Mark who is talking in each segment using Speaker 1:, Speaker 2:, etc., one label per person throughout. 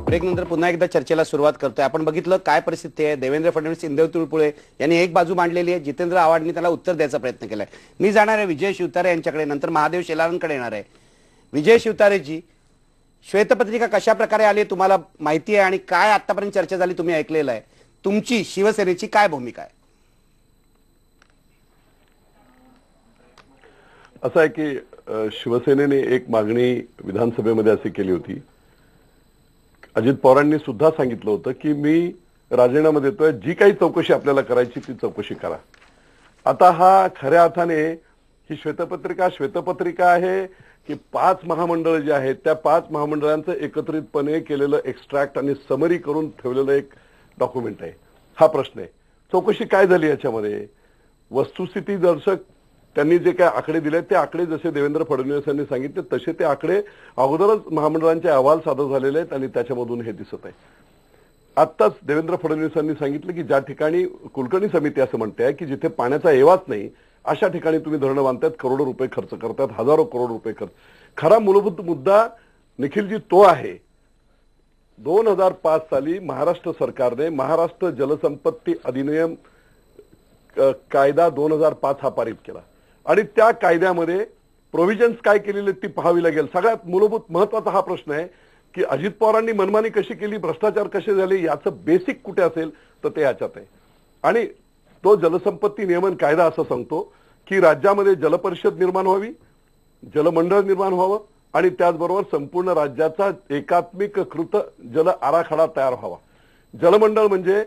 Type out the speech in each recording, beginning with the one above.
Speaker 1: Break नंतर पुन्हा एकदा चर्चेला सुरुवात करतोय. आपण बघितलं काय परिस्थिती आहे. देवेंद्र फडणवीस, इंदेव तुळपुळे यांनी एक बाजू मांडलेली आहे. जितेंद्र आव्हाडांनी त्याला उत्तर द्यायचा प्रयत्न केलाय. मी जाणार आहे विजय शिवतारे यांच्याकडे, नंतर महादेव शेलारांकडे येणार आहे. विजय शिवतारेजी, श्वेतपत्रिका कशा प्रकारे आली तुम्हाला माहिती आहे आणि काय आतापर्यंत चर्चा झाली तुम्ही ऐकलेलं आहे. तुमची शिवसेनेची काय भूमिका आहे?
Speaker 2: असं आहे की शिवसेनेने एक मागणी विधानसभेमध्ये अशी केली होती. अजित पवारांनी सुद्धा सांगितलं होतं की मी राजीनामा देतोय, जी काही चौकशी आपल्याला करायची ती चौकशी करा. आता हा खऱ्या अर्थाने ही श्वेतपत्रिका आहे की 5 महामंडळ जे आहेत त्या 5 महामंडळांचं एकत्रितपणे केलेलं एक्स्ट्रॅक्ट आणि समरी करून ठेवलेलं एक डॉक्युमेंट आहे. हा प्रश्न आहे. चौकशी काय झाली याच्यामध्ये? वस्तुस्थिती दर्शक त्यांनी जे काय आकडे दिले ते आकडे जसे देवेंद्र फडणवीस यांनी सांगितले तसे ते आकडे अगोदरच महामंडळांचे अहवाल सादर झालेले आहेत आणि त्याच्यामधून हे दिसत आहे. आत्ताच देवेंद्र फडणवीसांनी सांगितलं की ज्या ठिकाणी कुलकर्णी समिती असं म्हणते आहे की जिथे पाण्याचा येवाच नाही अशा ठिकाणी तुम्ही धरणं बांधतायत, करोडो रुपये खर्च करतात, हजारो करोड रुपये खर्च. खरा मूलभूत मुद्दा निखिलजी तो आहे. 2005 साली महाराष्ट्र सरकारने महाराष्ट्र जलसंपत्ती अधिनियम कायदा 2005 हा पारित केला आणि त्या कायद्यामध्ये प्रोव्हिजन्स काय केलेले ती पाहावी लागेल. सगळ्यात मूलभूत महत्वाचा हा प्रश्न आहे की अजित पवारांनी मनमानी कशी केली, भ्रष्टाचार कसे झाले, याचं बेसिक कुठे असेल तर ते याच्यात आहे. आणि तो जलसंपत्ती नियमन कायदा असं सांगतो की राज्यामध्ये जलपरिषद निर्माण व्हावी, जलमंडळ निर्माण व्हावं आणि त्याचबरोबर संपूर्ण राज्याचा एकात्मिकृत जल आराखडा तयार व्हावा. जलमंडळ म्हणजे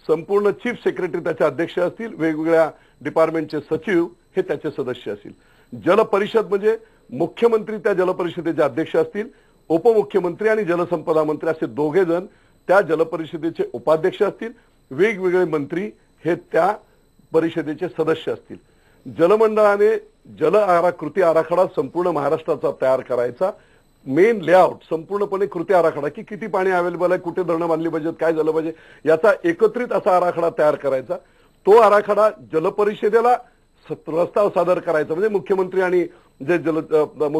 Speaker 2: संपूर्ण चीफ सेक्रेटरी त्याचे अध्यक्ष असतील, वेगवेगळ्या डिपार्टमेंटचे सचिव हे त्याचे सदस्य असतील. जलपरिषद म्हणजे मुख्यमंत्री त्या जलपरिषदेचे अध्यक्ष असतील, उपमुख्यमंत्री आणि जलसंपदा मंत्री असे दोघे जण त्या जलपरिषदेचे उपाध्यक्ष असतील, वेगवेगळे मंत्री हे त्या परिषदेचे सदस्य असतील. जलमंडळाने कृती आराखडा संपूर्ण महाराष्ट्राचा तयार करायचा, मेन लेआउट संपूर्णपणे कृती आराखडा की किती पाणी अवेलेबल आहे, कुठे धरणं बांधली पाहिजेत, काय झालं पाहिजे याचा एकत्रित असा आराखडा तयार करायचा. तो आराखडा जलपरिषदेला प्रस्ताव सादर करायचा म्हणजे मुख्यमंत्री आणि जे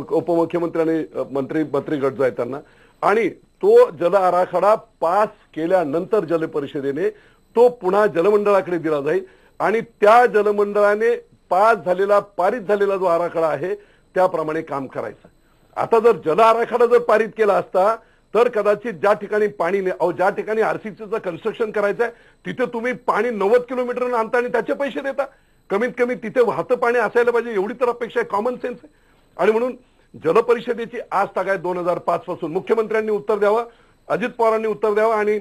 Speaker 2: उपमुख्यमंत्री आणि मंत्रीगट जो आहे त्यांना, आणि तो जल आराखडा पास केल्यानंतर जलपरिषदेने तो पुन्हा जलमंडळाकडे दिला जाईल आणि त्या जलमंडळाने पारित झालेला जो आराखडा आहे त्याप्रमाणे काम करायचं. आता जर जल आराखडा जर पारित केला असता तर कदाचित ज्या ठिकाणी पाणी ज्या ठिकाणी आरसीसीचं कन्स्ट्रक्शन करायचं आहे तिथे तुम्ही पाणी 90 किलोमीटर आणता आणि त्याचे पैसे देता. कमीत कमी तिथे वाहतं पाणी असायला पाहिजे एवढी तर अपेक्षा आहे, कॉमन सेन्स आहे. आणि म्हणून जलपरिषदेची आज तागायत 2005 पासून मुख्यमंत्र्यांनी उत्तर द्यावं, अजित पवारांनी उत्तर द्यावं आणि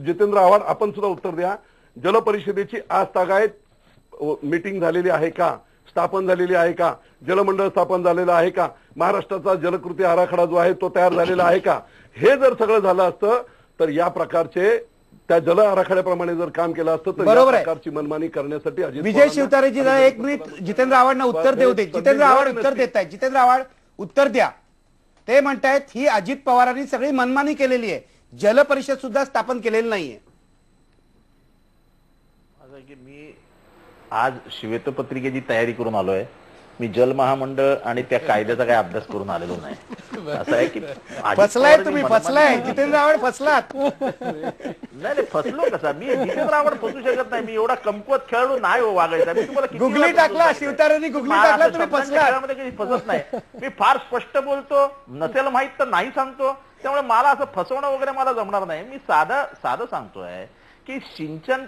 Speaker 2: जितेंद्र आव्हाड आपण सुद्धा उत्तर द्या. जलपरिषदेची आज तागायत मीटिंग झालेली आहे का, स्थापन झालेली आहे का, जलमंडळ स्थापन झालेलं आहे का, महाराष्ट्राचा जलकृती आराखडा जो आहे तो तयार झालेला आहे का, हे जर सगळं झालं असतं तर या प्रकारचे त्या जल आराखड्याप्रमाणे जर काम केलं असतं तर या प्रकारची मनमानी करण्यासाठी
Speaker 1: विजय शिवतारेजी जरा एक मिनिट जितेंद्र आव्हाडांना उत्तर देऊ दे. जितेंद्र आव्हाड उत्तर देत आहेत. जितेंद्र आव्हाड उत्तर द्या. ते म्हणतायत ही अजित पवारांनी सगळी मनमानी केलेली आहे, जलपरिषद सुद्धा स्थापन केलेली नाहीये.
Speaker 3: मी आज श्वेतपत्रिकेची तयारी करून आलोय. मी जल महामंडळ आणि त्या कायद्याचा काही अभ्यास करून आलेलो नाही. असं आहे की
Speaker 1: फसलाय तुम्ही, फसलाय जितेंद्र आव्हाड, फसलात.
Speaker 3: नाही फसलो कसा मी? जितेंद्र आव्हाड फसू शकत नाही. मी एवढा कमकुवत खेळाडू नाही हो वागायचा. मी तुम्हाला
Speaker 1: गुगली टाकला, शिवतारेंनी गुगली टाकला, तुम्ही
Speaker 3: फसलात. कधी फसत नाही. मी फार स्पष्ट बोलतो, नसेल माहित तर नाही सांगतो. त्यामुळे मला असं फसवणं वगैरे मला जमणार नाही. मी साधं सांगतोय की सिंचन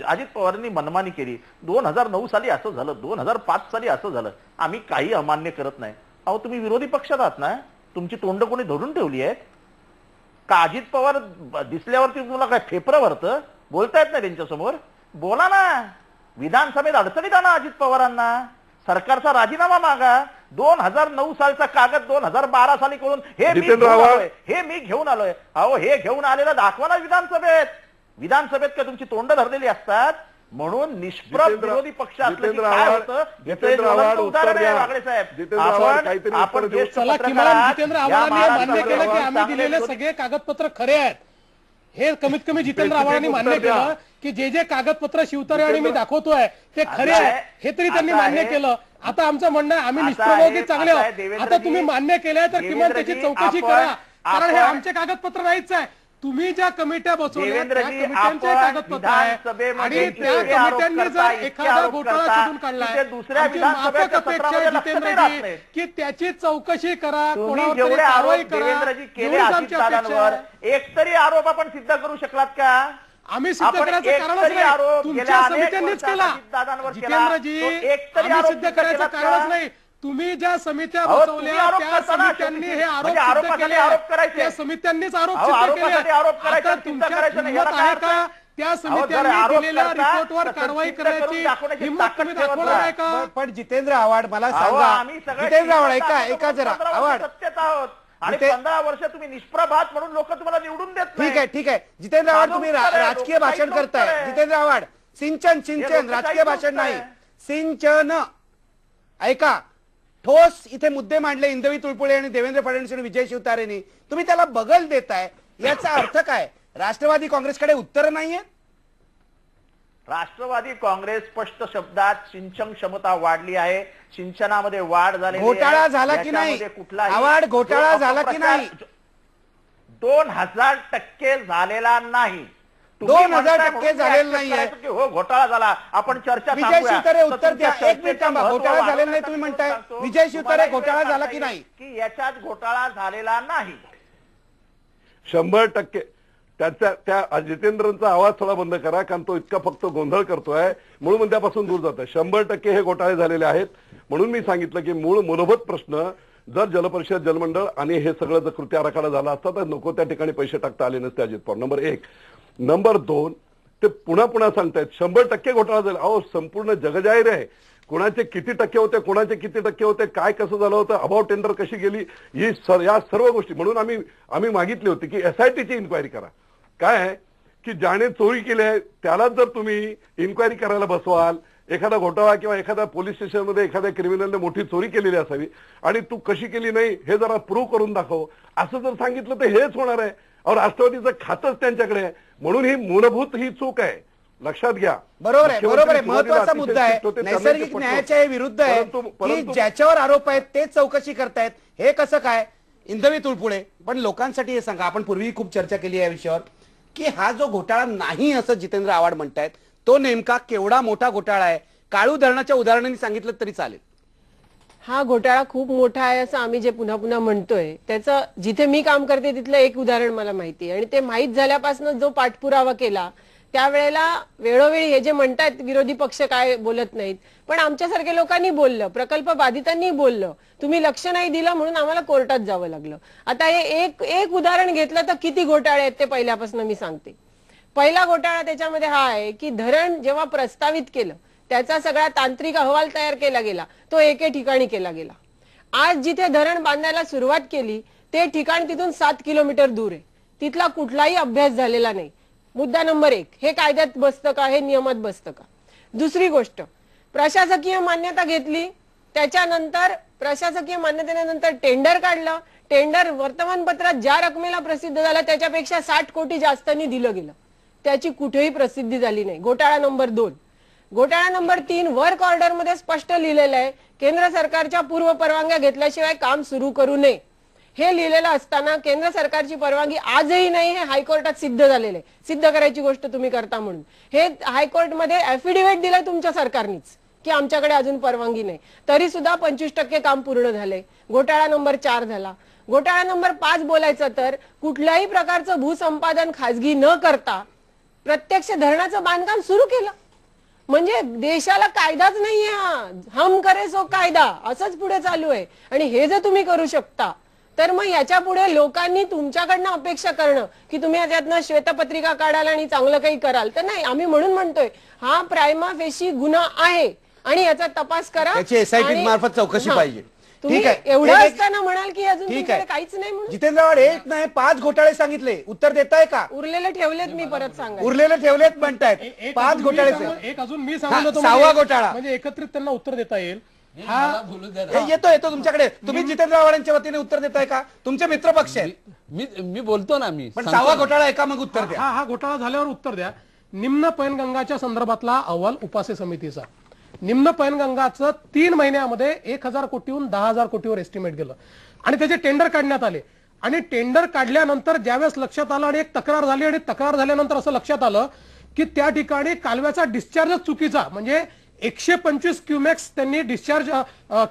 Speaker 3: अजित पवारांनी मनमानी केली. 2009 साली असं झालं, 2005 साली असं झालं. आम्ही काही अमान्य करत नाही. अहो तुम्ही विरोधी पक्षात आहात ना, तुमची तोंड कोणी धरून ठेवली आहेत का? अजित पवार दिसल्यावरती तुम्हाला काय फेफरं भरतं? बोलता येत नाही त्यांच्यासमोर? बोला ना. विधानसभेत अडचणीत आणा अजित पवारांना, सरकारचा राजीनामा मागा. 2009 सालचा कागद 2012 साली करून हे मी घेऊन आलोय. अहो हे घेऊन आलेलं दाखवा ना विधानसभेत का तुमची तोंड धरलेली असतात. म्हणून निष्प्रभ विरोधी पक्ष असले की काय होतं?
Speaker 4: जितेंद्र आव्हाडांनी मान्य केलं की आम्ही दिलेले सगळे कागदपत्र खरे आहेत. हे कमीत कमी जितेंद्र आव्हाडांनी मान्य केलं की जे कागदपत्र शिवतारे आणि मी दाखवतोय ते खरे आहे, हे तरी त्यांनी मान्य केलं. आता आमचं म्हणणं आहे आम्ही निष्प्रभावी चांगले आहोत. आता तुम्ही मान्य केलंय तर किमान त्याची चौकशी करा. कारण हे
Speaker 3: आपण-
Speaker 4: आमचे कागदपत्र नाहीच आहे. तुम्ही ज्या कमिट्या बसवल्या त्या
Speaker 3: देवेंद्रजी,
Speaker 4: कमिट्यांचे
Speaker 3: आपण
Speaker 4: कागदपत्र आहे
Speaker 3: विधानसभेमध्ये
Speaker 4: आणि त्या
Speaker 3: इतके आरोप
Speaker 4: कमिट्यांनी
Speaker 3: करता,
Speaker 4: जर
Speaker 3: इतके
Speaker 4: एखादा
Speaker 3: आरोप
Speaker 4: घोटाळा
Speaker 3: करता,
Speaker 4: शोधून काढलाय,
Speaker 3: की ते दुसऱ्या
Speaker 4: आमची
Speaker 3: विधानसभेच्या
Speaker 4: माफक अपेक्षा
Speaker 3: सत्रामध्ये
Speaker 4: आहे
Speaker 3: लक्षातही राहत
Speaker 4: जितेंद्रजी
Speaker 3: नाहीत.
Speaker 4: की त्याची चौकशी करा,
Speaker 3: तुम्ही
Speaker 4: कोणावर तरी
Speaker 3: जेवढे
Speaker 4: कारवाई
Speaker 3: आरोप
Speaker 4: करा,
Speaker 3: देवेंद्रजी केले
Speaker 4: एवढीच आमची अपेक्षा
Speaker 3: अजितदादांवर,
Speaker 4: आहे.
Speaker 3: एक तरी आरोप आपण सिद्ध करू शकलात का?
Speaker 4: आम्ही सिद्ध
Speaker 3: आपण
Speaker 4: करायचं
Speaker 3: एक
Speaker 4: कारणच
Speaker 3: तरी
Speaker 4: नाही,
Speaker 3: आरोप
Speaker 4: तुमच्या
Speaker 3: गेल्या अनेक
Speaker 4: समित्यांनीच
Speaker 3: वर्षात
Speaker 4: केला.
Speaker 3: अजितदादांवर केला.
Speaker 4: जितेंद्रजी,
Speaker 3: तो एक तरी
Speaker 4: आम्ही
Speaker 3: आरोप
Speaker 4: सिद्ध
Speaker 3: सिद्ध
Speaker 4: करायचं
Speaker 3: केलात
Speaker 4: कारणच
Speaker 3: का?
Speaker 4: नाही. तुम्ही ज्या समित्या
Speaker 3: अहो, तुम्ही
Speaker 4: बसवल्या
Speaker 3: आरोप
Speaker 4: त्या
Speaker 3: करता ना,
Speaker 4: समित्यांनी हे आरोप
Speaker 3: म्हणजे
Speaker 4: सिद्ध
Speaker 3: आरोपासाठी
Speaker 4: केले.
Speaker 3: आरोप करायचे.
Speaker 4: त्या समित्यांनीच आरोप
Speaker 3: अहो,
Speaker 4: सिद्ध
Speaker 3: आरोपासाठी
Speaker 4: केले.
Speaker 3: आरोप करायचे,
Speaker 4: आता
Speaker 3: सिद्ध
Speaker 4: तुमच्या
Speaker 3: करायचं नाही.
Speaker 4: हिंमत
Speaker 3: याला
Speaker 4: आहे
Speaker 3: काय
Speaker 4: का
Speaker 3: अर्थ?
Speaker 4: त्या
Speaker 3: अहो, जर
Speaker 4: समित्यांनी
Speaker 3: आरोप
Speaker 4: दिलेल्या
Speaker 3: करता,
Speaker 4: रिपोर्टवर
Speaker 3: तर
Speaker 4: कारवाई
Speaker 3: सिद्ध करून
Speaker 4: करायची
Speaker 3: दाखवण्याची
Speaker 4: हिंमत
Speaker 3: ताकद
Speaker 4: तुम्ही
Speaker 3: ठेवत
Speaker 4: दाखवणार आहे
Speaker 3: नाही.
Speaker 4: का?
Speaker 1: पण जितेंद्र आव्हाड मला
Speaker 3: अहो,
Speaker 1: सांगा,
Speaker 3: आम्ही सगळे
Speaker 1: जितेंद्र आव्हाड
Speaker 3: टीव्हीवर
Speaker 1: ऐका
Speaker 3: दाखवतो,
Speaker 1: ऐका जरा
Speaker 3: 15 वर्ष
Speaker 1: आव्हाड,
Speaker 3: सत्तेत आहोत आणि
Speaker 1: जिथे-
Speaker 3: 15 वर्ष तुम्ही निष्प्रभ आहात म्हणून लोक तुम्हाला निवडून देत नाही.
Speaker 1: ठीक आहे ठीक आहे जितेंद्र आव्हाड, तुम्ही
Speaker 3: माझं उत्तर आहे,
Speaker 1: राजकीय भाषण
Speaker 3: लोकशाहीचं उत्तर
Speaker 1: करताय.
Speaker 3: आहे.
Speaker 1: जितेंद्र आव्हाड, सिंचन
Speaker 3: हे
Speaker 1: सिंचन
Speaker 3: लोकशाहीचं
Speaker 1: राजकीय भाषण
Speaker 3: उत्तर
Speaker 1: नाही,
Speaker 3: आहे.
Speaker 1: सिंचन. ऐका, ठोस इथे मुद्दे मांडले इंदवी तुळपुळे आणि देवेंद्र फडणवीस आणि विजय शिवतारेंनी, तुम्ही त्याला बगल देताय, याचा अर्थ काय? राष्ट्रवादी काँग्रेसकडे उत्तर नाहीये.
Speaker 3: राष्ट्रवादी काँग्रेस स्पष्ट शब्दात सिंचन क्षमता वाढली आहे, सिंचनामध्ये वाढ झाली.
Speaker 1: घोटाळा झाला की नाही? आव्हाड, घोटाळा झाला की नाही?
Speaker 3: 2000% झालेला नाही.
Speaker 1: 2000% झालेला नाहीये.
Speaker 3: हो, घोटाळा झाला, आपण चर्चा
Speaker 1: विजय
Speaker 3: थांबवूया.
Speaker 1: शिवतारे
Speaker 3: तर
Speaker 1: उत्तर द्या.
Speaker 3: तुमच्या
Speaker 1: एक मिनिट थांबा.
Speaker 3: चर्चेचं
Speaker 1: घोटाळा
Speaker 3: महत्त्व
Speaker 1: झालेला नाही तुम्ही म्हणताय.
Speaker 3: सांगतो.
Speaker 1: विजय शिवतारे,
Speaker 3: तुम्हाला एक
Speaker 1: घोटाळा
Speaker 3: वेळ
Speaker 1: झाला
Speaker 3: सांगता
Speaker 1: की नाही?
Speaker 3: येईल की याच्यात घोटाळा झालेला नाही.
Speaker 2: 100% त्या जितेंद्रचा आवाज थोडा बंद करा, कारण तो इतका फक्त गोंधळ करतोय, मूळ मुद्द्यापासून दूर जातोय. 100% हे घोटाळे झालेले आहेत. म्हणून मी सांगितलं की मूलभूत प्रश्न, जर जलपरिषद, जलमंडळ आणि हे सगळं जर कृती आराखडा झाला असता तर नको त्या ठिकाणी पैसे टाकता आले नसते अजित पवार. नंबर 1. नंबर 2, ते पुन्हा सांगतायत 100% घोटाळा झाला. अहो, संपूर्ण जगजाहीर आहे. कोणाचे किती टक्के होते, कोणाचे किती टक्के होते, काय कसं झालं होतं, अभाव टेंडर कशी गेली, या सर्व गोष्टी. म्हणून आम्ही मागितली होती की SITची इन्क्वायरी करा. काय आहे की ज्याने चोरी केली आहे त्याला जर तुम्ही इन्क्वायरी करायला बसवाल, एखादा घोटाळा किंवा एखाद्या पोलीस स्टेशनमध्ये एखाद्या क्रिमिनलने मोठी चोरी केलेली असावी आणि तू कशी केली नाही हे जरा प्रूव्ह करून दाखव, असं जर सांगितलं तर हेच होणार आहे. और राष्ट्रवादीचं खातच त्यांच्याकडे आहे. म्हणून ही मूलभूत ही चूक आहे, लक्षात घ्या.
Speaker 1: बरोबर आहे, बरोबर आहे.
Speaker 2: मुख्यमंत्री
Speaker 1: महत्वाचा
Speaker 2: अतिशय
Speaker 1: मुद्दा आहे.
Speaker 2: स्ट्रिक्ट होते, त्यांना
Speaker 1: नैसर्गिक
Speaker 2: ते पटलं.
Speaker 1: न्यायाच्या विरुद्ध आहे की ज्याच्यावर आरोप आहेत तेच चौकशी करतायत. हे कसं काय? इंदवी तुळपुळे, पण लोकांसाठी हे सांगा, आपण पूर्वी खूप चर्चा केली या विषयावर, की हा जो घोटाळा नाही असं जितेंद्र आव्हाड म्हणतायत, तो नेमका केवढा मोठा घोटाळा आहे? काळू धरणाच्या उदाहरणाने सांगितलं तरी चालेल.
Speaker 5: हा घोटाळा खूप मोठा आहे असं आम्ही जे पुन्हा पुन्हा म्हणतोय, त्याचं जिथे मी काम करते तिथलं एक उदाहरण मला माहिती आहे. आणि ते माहीत झाल्यापासून जो पाठपुरावा केला त्यावेळेला वेळोवेळी हे जे म्हणतात विरोधी पक्ष काय बोलत नाहीत, पण आमच्यासारख्या लोकांनी बोललं, प्रकल्प बाधितांनी बोललं, तुम्ही लक्ष नाही दिलं म्हणून आम्हाला कोर्टात जावं लागलं. आता हे एक उदाहरण घेतलं तर किती घोटाळे आहेत ते पहिल्यापासून मी सांगते. पहिला घोटाळा त्याच्यामध्ये हा आहे की धरण जेव्हा प्रस्तावित केलं त्याचा सगळा तांत्रिक अहवाल तयार केला गेला, तो एके ठिकाणी केला गेला. आज जिथे धरण बांधायला सुरुवात केली ते ठिकाण तिथून 7 किलोमीटर दूर आहे. तिथला कुठलाही अभ्यास झालेला नाही. मुद्दा नंबर 1, हे कायद्यात बसतं का, हे नियमात बसतं का? दुसरी गोष्ट, प्रशासकीय मान्यता घेतली, त्याच्यानंतर प्रशासकीय मान्यतेनंतर टेंडर काढलं. टेंडर वर्तमानपत्रात ज्या रकमेला प्रसिद्ध झालं त्याच्यापेक्षा 60 कोटी जास्तांनी दिलं गेलं, त्याची कुठेही प्रसिद्धी झाली नाही. घोटाळा नंबर 2. घोटाळा नंबर 3, वर्क ऑर्डर मध्ये स्पष्ट लिहिलेलं आहे केंद्र सरकारच्या पूर्व परवानग्या घेतल्याशिवाय काम सुरू करू नये. हे लिहिलेलं असताना केंद्र सरकारची परवानगी आजही नाही, हे हायकोर्टात सिद्ध झालेलं आहे. सिद्ध करायची गोष्ट तुम्ही करता म्हणून हे हायकोर्टमध्ये ऍफिडेव्हिट दिलंय तुमच्या सरकारनीच की आमच्याकडे अजून परवानगी नाही, तरी सुद्धा 25% काम पूर्ण झालंय. घोटाळा नंबर 4 झाला. घोटाळा नंबर 5 बोलायचं तर कुठल्याही प्रकारचं भूसंपादन खासगी न करता प्रत्यक्ष धरणाचं बांधकाम सुरू केलं. म्हणजे देशाला कायदाच नाहीये, हम करे सो कायदा असंच पुढे चालू आहे. आणि हे जर तुम्ही करू शकता तर मग याच्या पुढे लोकांनी तुमच्याकडनं अपेक्षा करणं की तुम्ही याच्यातनं श्वेतपत्रिका काढाल आणि चांगलं काही कराल तर नाही. आम्ही म्हणून म्हणतोय हा प्रायमा फेशी गुन्हा आहे आणि याचा तपास करा,
Speaker 1: त्याची SIT मार्फत चौकशी पाहिजे.
Speaker 5: तुम्ही
Speaker 1: ठीक आहे,
Speaker 5: एवढं असताना म्हणाल की अजून
Speaker 1: ठीक
Speaker 5: तुमच्याकडे
Speaker 1: आहे.
Speaker 5: काहीच नाही म्हणून.
Speaker 1: जितेंद्र आव्हाड, 1 नाही 5 घोटाळे सांगितले, उत्तर देताय का?
Speaker 5: उरलेले ठेवलेत मी परत सांगा.
Speaker 1: उरलेले ठेवलेत म्हणतायत, 5 घोटाळे.
Speaker 4: एक अजून मी सांगितलं होतं
Speaker 1: 6वा घोटाळा.
Speaker 4: म्हणजे एकत्रित त्यांना उत्तर देता येईल.
Speaker 1: येतो तुमच्याकडे. तुम्ही जितेंद्र आव्हाडांच्या वतीने उत्तर देताय का? तुमचे मित्र पक्ष आहेत.
Speaker 6: मी बोलतो ना, मी
Speaker 1: पण 6वा घोटाळा आहे का? मग उत्तर द्या.
Speaker 4: हा घोटाळा झाल्यावर उत्तर द्या. निम्न पैनगंगाच्या संदर्भातला अहवाल उपासे समितीचा, निम्न पैनगंगाचं 3 महिन्यामध्ये 1000 कोटीहून 10,000 कोटीवर एस्टिमेट गेलं आणि त्याचे टेंडर काढण्यात आले. आणि टेंडर काढल्यानंतर ज्यावेळेस लक्षात आलं आणि एक तक्रार झाली आणि तक्रार झाल्यानंतर असं लक्षात आलं की त्या ठिकाणी कालव्याचा डिस्चार्जच चुकीचा, म्हणजे 125 क्युमेक्स त्यांनी डिस्चार्ज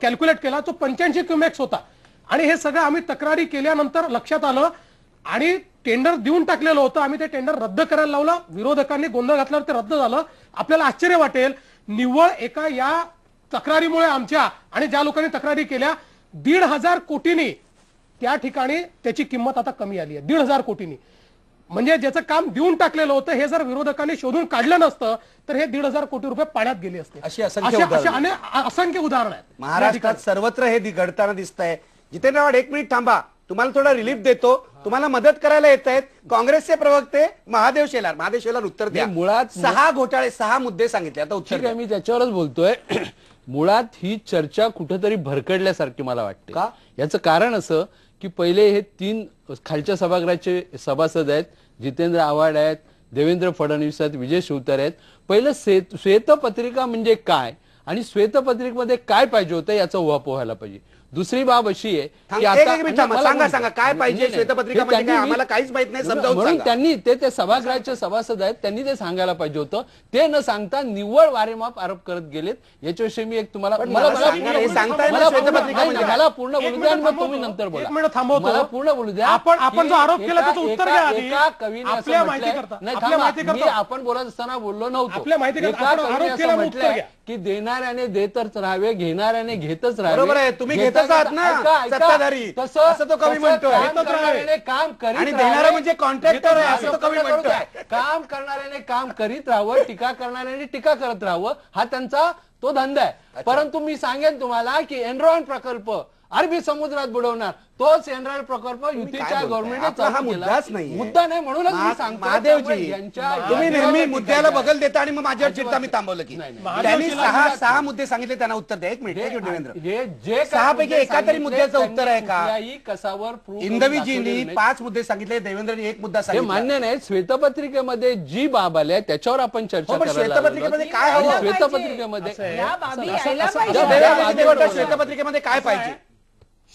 Speaker 4: कॅल्क्युलेट केला, तो 85 क्युमेक्स होता. आणि हे सगळं आम्ही तक्रारी केल्यानंतर लक्षात आलं आणि टेंडर देऊन टाकलेलं होतं. आम्ही ते टेंडर रद्द करायला लावलं, विरोधकांनी गोंधळ घातल्यावर ते रद्द झालं. आपल्याला आश्चर्य वाटेल, निव्वळ एका या तक्रारीमुळे आमच्या आणि ज्या लोकांनी तक्रारी केल्या 1,500 कोटींनी त्या ठिकाणी त्याची किंमत आता कमी आली आहे. 1,500 कोटींनी, म्हणजे ज्याचं काम देऊन टाकलेलं होतं हे जर विरोधकांनी शोधून काढलं नसतं तर हे 1,500 कोटी रुपये पाण्यात गेले असते.
Speaker 1: अशी असंख्य उदाहरणं.
Speaker 4: असंख्य उदाहरणं आहेत
Speaker 1: महाराष्ट्रात सर्वत्र हे घडताना दिसत आहे. जितेंद्र आव्हाड, एक मिनिट थांबा, तुम्हाला थोडा रिलीफ देतो. तुम्हाला मदत करायला येत आहेत काँग्रेसचे प्रवक्ते महादेव शेलार उत्तर द्या.
Speaker 6: मुळात
Speaker 1: 6 घोटाळे 6 मुद्दे सांगितले, आता उत्तर
Speaker 6: ठीक
Speaker 1: द्या.
Speaker 6: आहे, मी त्याच्यावरच बोलतोय. मुळात ही चर्चा कुठेतरी भरकडल्यासारखी मला वाटते.
Speaker 1: का?
Speaker 6: याचं कारण असं की पहिले हे 3 खालच्या सभागृहाचे सभासद आहेत, जितेंद्र आव्हाड आहेत, देवेंद्र फडणवीस आहेत, विजय शिवतारे आहेत. पहिलं श्वेतपत्रिका म्हणजे काय आणि श्वेतपत्रिकेमध्ये काय पाहिजे होतं याचा उहापोह व्हायला पाहिजे. दुसरी बाब अशी आहे की
Speaker 1: सांगा काय पाहिजे श्वेतपत्रिका म्हणजे काय, आम्हाला काहीच माहित नाही, समजावून
Speaker 6: म्हणून
Speaker 1: सांगा.
Speaker 6: त्यांनी ते सभागृहाचे सभासद आहेत, त्यांनी ते सांगायला पाहिजे होतं. ते न सांगता निव्वळ वारेमाप आरोप करत गेलेत. याच्याविषयी मी एक तुम्हाला मला पूर्ण बोलू द्या आणि मग तुम्ही नंतर बोला. मला पूर्ण बोलू द्या.
Speaker 4: आपण जो आरोप केला त्याचं उत्तर द्या आधी.
Speaker 6: एका कवीने
Speaker 4: आपल्या
Speaker 6: असं
Speaker 4: माहिती
Speaker 6: म्हटलंय,
Speaker 4: करता
Speaker 6: नाही
Speaker 4: आपल्या माहिती
Speaker 6: थांबा, मी
Speaker 4: करता
Speaker 6: आपण बोलत असताना बोललो नव्हतो.
Speaker 4: आपल्या माहिती करता
Speaker 6: एका
Speaker 4: आपण
Speaker 6: कवीने
Speaker 4: आरोप
Speaker 6: असं
Speaker 4: केला, उत्तर
Speaker 6: म्हटलंय
Speaker 4: घ्या.
Speaker 6: की देणाऱ्याने देतच राहावे, घेणाऱ्याने घेतच राहावे.
Speaker 1: बरोबर आहे, तुम्ही घेतच आहात ना, सत्ताधारी. असं तो कवी म्हणतोय.
Speaker 6: काम करीत
Speaker 1: आणि देणारा म्हणजे कॉन्ट्रॅक्टर आहे, असं तो कवी म्हणतोय.
Speaker 6: काम करणाऱ्याने काम करीत राहावं, टीका करणाऱ्याने टीका करत राहावं, हा त्यांचा तो धंदा आहे. परंतु मी सांगेन तुम्हाला की एनरॉन प्रकल्प अरबी समुद्रात बुडवणार, तोच एनरॉन प्रकल्प युतीच्या गव्हर्नमेंटने
Speaker 1: हा मुद्दाच नाही,
Speaker 6: मुद्दा नाही. म्हणूनच मी सांगतो
Speaker 1: महादेवजी, तुम्ही नेहमी मुद्द्याला बगल देता आणि मग माझ्यावर चिडता. मी थांबवलं की त्यांनी 6 मुद्दे सांगितले, त्यांना उत्तर द्या. एक मिनिट देवेंद्र,
Speaker 6: जे
Speaker 1: 6 पैकी एका तरी मुद्द्याचं उत्तर आहे का?
Speaker 6: कसावर
Speaker 1: इंदवीजींनी 5 मुद्दे सांगितले, देवेंद्रनी 1 मुद्दा
Speaker 6: हे
Speaker 1: सांगितला.
Speaker 6: मान्य नाही. श्वेतपत्रिकेमध्ये जी बाब आल्या त्याच्यावर आपण चर्चा करायला
Speaker 1: श्वेतपत्रिकेमध्ये काय हवं?
Speaker 6: श्वेतपत्रिकेमध्ये
Speaker 1: श्वेतपत्रिकेमध्ये काय पाहिजे?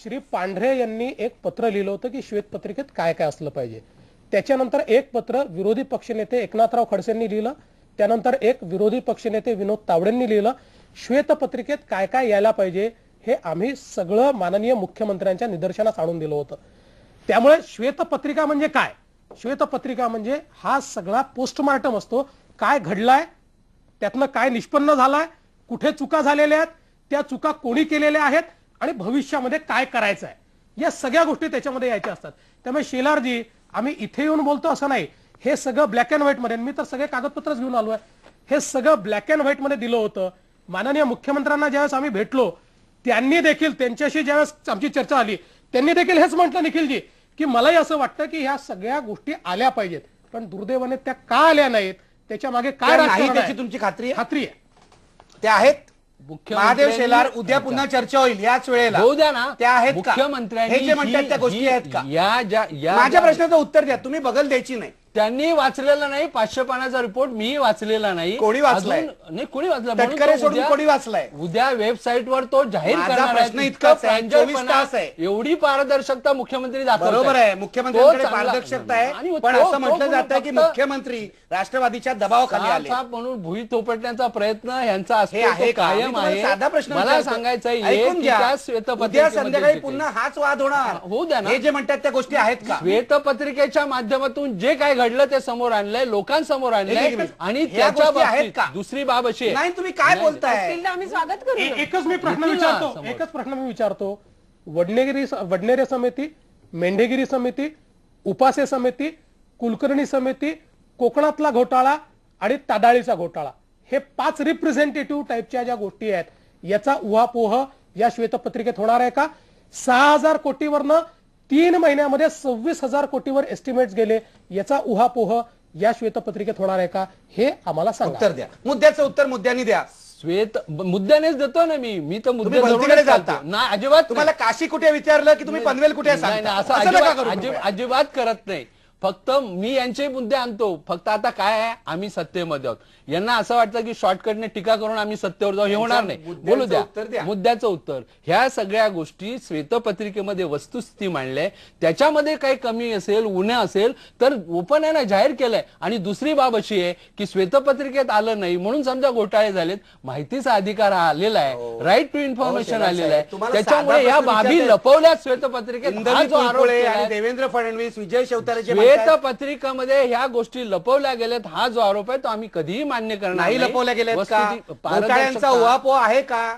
Speaker 4: श्री पांढरे यांनी एक पत्र लिहिलं होतं की श्वेतपत्रिकेत काय काय असलं पाहिजे. त्याच्यानंतर एक पत्र विरोधी पक्षनेते एकनाथराव खडसेंनी लिहिलं, त्यानंतर एक विरोधी पक्षनेते विनोद तावडेंनी लिहिलं. श्वेतपत्रिकेत काय काय यायला पाहिजे हे आम्ही सगळं माननीय मुख्यमंत्र्यांच्या निदर्शनास आणून दिलं होतं. त्यामुळे श्वेतपत्रिका म्हणजे काय? श्वेतपत्रिका म्हणजे हा सगळा पोस्टमार्टम असतो. काय घडलाय, त्यातनं काय निष्पन्न झालाय, कुठे चुका झालेल्या आहेत, त्या चुका कोणी केलेल्या आहेत आणि भविष्यामध्ये काय करायचं आहे, या सगळ्या गोष्टी त्याच्यामध्ये यायच्या असतात. त्यामुळे शेलारजी, आम्ही इथे येऊन बोलतो असं नाही, हे सगळं ब्लॅक अँड व्हाईट मध्ये, मी तर सगळे कागदपत्रच घेऊन आलोय, हे सगळं ब्लॅक अँड व्हाईट मध्ये दिलं होतं. माननीय मुख्यमंत्र्यांना ज्यावेळेस आम्ही भेटलो त्यांनी देखील, त्यांच्याशी ज्यावेळेस आमची चर्चा आली त्यांनी देखील हेच म्हटलं निखिलजी की मलाही असं वाटतं की ह्या सगळ्या गोष्टी आल्या पाहिजेत, पण दुर्दैवाने त्या का आल्या नाहीत, त्याच्या मागे काय
Speaker 1: नाही त्याची तुमची खात्री आहे?
Speaker 4: खात्री आहे,
Speaker 1: त्या आहेत. महादेव शेलार, उद्या पुन्हा चर्चा होईल याच वेळेला,
Speaker 6: होऊ द्या ना.
Speaker 1: त्या आहेत का?
Speaker 6: मुख्यमंत्र्यांनी
Speaker 1: हे जे म्हणतात त्या गोष्टी आहेत का?
Speaker 6: या
Speaker 1: माझ्या प्रश्नाचं उत्तर द्या, तुम्ही बगल द्यायची नाही.
Speaker 6: त्यांनी वाचलेला नाही 500 पानाचा रिपोर्ट, मी वाचलेला नाही.
Speaker 1: कोणी वाचलाय?
Speaker 6: नाही, कोणी वाचला?
Speaker 1: तटकरे सोडून कोणी वाचलाय?
Speaker 6: उद्या वेबसाईटवर तो जाहीर करणार
Speaker 1: प्रश्न इतकाच आहे, 24 तास आहे.
Speaker 6: एवढी पारदर्शकता मुख्यमंत्री दाखवतात.
Speaker 1: बरोबर आहे, मुख्यमंत्र्यांकडे पारदर्शकता आहे, पण असं म्हटलं जातं की मुख्यमंत्री राष्ट्रवादीच्या दबावाखाली आले
Speaker 6: म्हणून भुई थोपटण्याचा प्रयत्न यांचा
Speaker 1: आहे
Speaker 6: कायम आहे.
Speaker 1: साधा प्रश्न
Speaker 6: मला सांगायचं
Speaker 1: ऐकून घ्या, उद्या संध्याकाळी पुन्हा हाच वाद होणार.
Speaker 6: होऊ द्या ना.
Speaker 1: हे जे म्हणतात त्या गोष्टी आहेत का?
Speaker 6: श्वेतपत्रिकेच्या माध्यमातून जे काय घडलं ते समोर आणलंय, लोकांसमोर आणलंय आणि त्याच्या
Speaker 1: आहेत का?
Speaker 6: दुसरी बाब अशी आहे.
Speaker 1: नाही, तुम्ही काय बोलताय?
Speaker 5: आम्ही स्वागत करू.
Speaker 4: एकच प्रश्न मी विचारतो, वडनेरे समिती, मेंढेगिरी समिती, उपासे समिती, कुलकर्णी समिती, कोकणातला घोटाळा आणि ताडाळीचा घोटाळा, हे 5 रिप्रेझेंटेटिव्ह टाईपच्या ज्या गोष्टी आहेत, याचा उहापोह या श्वेतपत्रिकेत होणार आहे का? 6,000 कोटीवरनं 3 महिन्यामध्ये 26,000 कोटीवर एस्टिमेट्स गेले, याचा उहापोह या श्वेतपत्रिकेत होणार आहे का? हे आम्हाला सांगा.
Speaker 1: उत्तर द्या, मुद्द्याचं उत्तर मुद्द्यानी द्या.
Speaker 6: मुद्द्यानेच देतो ना मी तर मुद्दे
Speaker 1: भलतीकडे चालता.
Speaker 6: ना, अजिबात
Speaker 1: तुम्हाला काशी कुठे विचारलं की तुम्ही पनवेल कुठे सांगता?
Speaker 6: असं अजिबात करत नाही. फक्त मी यांचे मुद्दे आणतो. फक्त आता काय आहे, आम्ही सत्तेमध्ये आहोत. यांना असं वाटतं की शॉर्टकटने टीका करून आम्ही सत्तेवर जाऊ, हे होणार नाही. बोलू द्या मुद्द्याचं उत्तर. ह्या सगळ्या गोष्टी श्वेतपत्रिकेमध्ये वस्तुस्थिती मांडल्या, त्याच्यामध्ये काही कमी असेल, उणे असेल तर ओपन आहे ना, जाहीर केलंय. आणि दुसरी बाब अशी आहे की श्वेतपत्रिकेत आलं नाही म्हणून समजा घोटाळे झालेत, माहितीचा अधिकार हा आलेला आहे, राईट टू इन्फॉर्मेशन आलेला आहे, त्याच्यामुळे या बाबी लपवल्या श्वेतपत्रिकेत. हा जो आरोप केलाय
Speaker 1: देवेंद्र फडणवीस, विजय शिवतारे
Speaker 6: श्वेतपत्रिकामध्ये ह्या गोष्टी लपवल्या गेल्यात, हा जो आरोप आहे तो आम्ही कधीही मान्य करणार
Speaker 1: नाही. लपवल्या गेल्यात का? घोटाळ्यांचा उहापोह आहे का?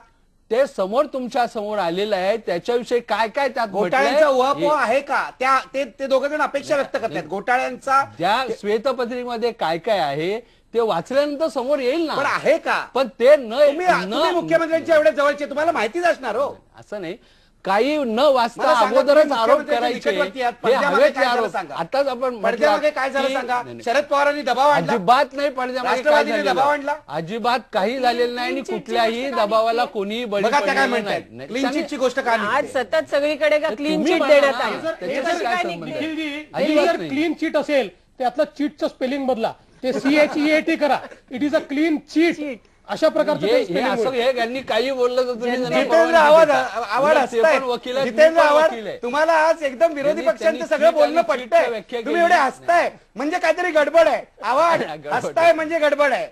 Speaker 6: ते समोर तुमच्या समोर आलेलं आहे. त्याच्याविषयी काय काय त्यात
Speaker 1: घोटाळ्यांचा उहापोह आहे का? ते दोघ जण अपेक्षा व्यक्त करतात घोटाळ्यांचा.
Speaker 6: त्या श्वेतपत्रिकेमध्ये काय काय आहे ते वाचल्यानंतर समोर येईल ना.
Speaker 1: पण आहे का?
Speaker 6: पण ते
Speaker 1: तुम्ही मुख्यमंत्र्यांच्या एवढ्या जवळचे, तुम्हाला माहितीच असणार हो.
Speaker 6: असं नाही, काही न वाचता अगोदरच आरोप करायचे हे हवेचे आरोप. आताच आपण
Speaker 1: पडद्यामागे काय झालं सांगा. शरद पवारांनी दबाव आणला,
Speaker 6: अजिबात नाही पडद्यामागे काय
Speaker 1: राष्ट्रवादीने दबाव
Speaker 6: झालेलं.
Speaker 1: आणला,
Speaker 6: अजिबात काही झालेलं नाही आणि कुठल्याही दबावाला कोणीही बळी
Speaker 1: बघा त्या काय
Speaker 6: पडलेलं
Speaker 1: म्हणतात.
Speaker 6: नाही.
Speaker 1: क्लीन चिटची गोष्ट काय
Speaker 5: आज सतत सगळीकडे का क्लीन
Speaker 6: तुम्ही
Speaker 5: चिट
Speaker 6: म्हणा
Speaker 5: देण्यात
Speaker 6: ना,
Speaker 5: आली.
Speaker 6: त्याच्याशी काय संबंध आहे?
Speaker 4: हे जर क्लीन चीट असेल त्यातलं चीटचं स्पेलिंग बदला, ते CHEAT करा. It is a clean chit. अशा प्रकारचं ते spelling
Speaker 6: असं
Speaker 4: होईल.
Speaker 6: हे यांनी काही बोललं तर तुम्ही त्यांना
Speaker 1: जितेंद्र
Speaker 6: परवानगी
Speaker 1: आव्हाड
Speaker 6: देता.
Speaker 1: आव्हाड
Speaker 6: ते पण
Speaker 1: हसतायत.
Speaker 6: वकील आहेत, मी
Speaker 1: जितेंद्र
Speaker 6: पण
Speaker 1: आव्हाड,
Speaker 6: वकील आहे.
Speaker 1: तुम्हाला आज एकदम विरोधी
Speaker 6: त्यांनी-
Speaker 1: पक्षांचं
Speaker 6: त्यांनी
Speaker 1: सगळं बोलणं
Speaker 6: चीट आणि
Speaker 1: पटतंय.
Speaker 6: चीटच्या व्याख्या
Speaker 1: तुम्ही एवढे
Speaker 6: केली.
Speaker 1: हसताय म्हणजे काहीतरी गडबड आहे. आव्हाड
Speaker 6: गडबड.
Speaker 1: हसताय म्हणजे गडबड आहे.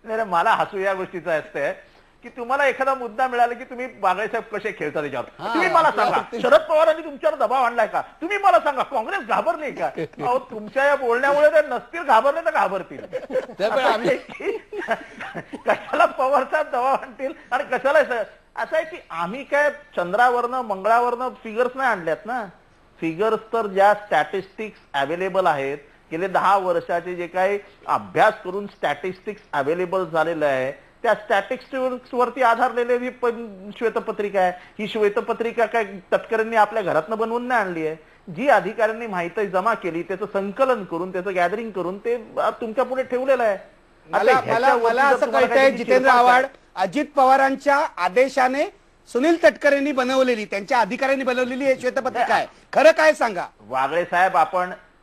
Speaker 3: नाही, मला हसू या गोष्टीचं असतंय की तुम्हाला एखादा मुद्दा मिळाला की तुम्ही बागळे साहेब कसे खेळता त्याच्यावर. तुम्ही मला सांगा, शरद पवारांनी तुमच्यावर दबाव आणलाय का? तुम्ही मला सांगा, काँग्रेस घाबरली का? अहो, तुमच्या या बोलण्यामुळे ते नसतील घाबरले तर घाबरतील. कशाला पवार साहेब दबाव आणतील आणि कशाला असं आहे की आम्ही काय चंद्रावरनं मंगळावरनं फिगर्स नाही आणल्यात ना. फिगर्स तर ज्या स्टॅटिस्टिक्स अवेलेबल आहेत, गेले 10 वर्षाचे जे काही अभ्यास करून स्टॅटिस्टिक्स अवेलेबल झालेलं आहे, त्या स्टॅटिस्टिक्स वरती आधारलेली ही श्वेतपत्रिका आहे. ही श्वेतपत्रिका काय तटकऱ्यांनी आपल्या घरातनं बनवून नाही आणली आहे. जी अधिकाऱ्यांनी माहिती जमा केली, त्याचं संकलन करून, त्याचं गॅदरिंग करून ते तुमच्या पुढे ठेवलेलं आहे.
Speaker 1: मला असं कळतंय जितेंद्र आव्हाड, अजित पवारांच्या आदेशाने सुनील तटकरेंनी बनवलेली, त्यांच्या अधिकाऱ्यांनी बनवलेली हे श्वेतपत्रिका आहे. खरं काय सांगा
Speaker 3: वागळे साहेब.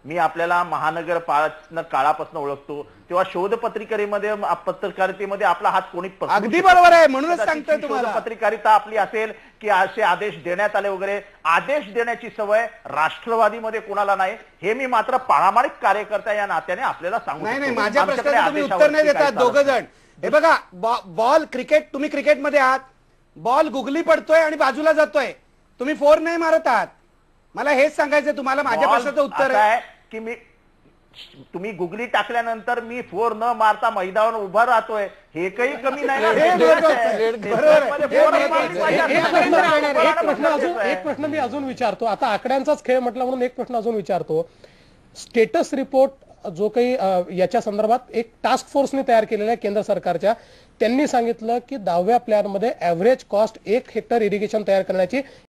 Speaker 3: मी आपल्याला महानगरपालिका काळापासून ओळखतो, तेव्हा शोधपत्रिकेमध्ये पत्रकारितेमध्ये आपला हात कोणी पकडू
Speaker 1: अगदी
Speaker 3: शकत
Speaker 1: बरोबर आहे,
Speaker 3: नाही.
Speaker 1: म्हणूनच सांगतोय तुम्हाला.
Speaker 3: पत्रकारिता आपली असेल की असे आदेश देण्यात आले वगैरे, आदेश देण्याची सवय राष्ट्रवादीमध्ये कोणाला नाही, हे मी मात्र प्रामाणिक कार्यकर्ता या नात्याने आपल्याला सांगू
Speaker 1: नाही
Speaker 3: शकतो.
Speaker 1: माझ्या
Speaker 3: आमच्याकडे
Speaker 1: प्रश्नाचं तुम्ही उत्तर
Speaker 3: आदेशावरती
Speaker 1: नाही
Speaker 3: काही
Speaker 1: देतात दोघ जण. हे बघा, बॉल क्रिकेट, तुम्ही क्रिकेटमध्ये आहात, बॉल गुगली पडतोय आणि बाजूला जातोय, तुम्ही 4 नाही मारत आहात. मला हेच सांगायचं तुम्हाला. माझ्या प्रश्नाचं उत्तर आहे
Speaker 3: की तुम्ही गुगली टाकल्यानंतर मी 4 न मारता मैदानावर उभा राहतोय, हे काही कमी नाही ना.
Speaker 4: एक प्रश्न मी अजून विचारतो. आता आकड्यांचाच खेळ म्हटला म्हणून एक प्रश्न अजून विचारतो. स्टेटस रिपोर्ट जो काही याच्या संदर्भात एक टास्क फोर्सने तयार केलेला आहे केंद्र सरकारच्या, त्यांनी सांगितलं की 10व्या प्लॅनमध्ये ऍव्हरेज कॉस्ट 1 हेक्टर इरिगेशन तयार करण्याची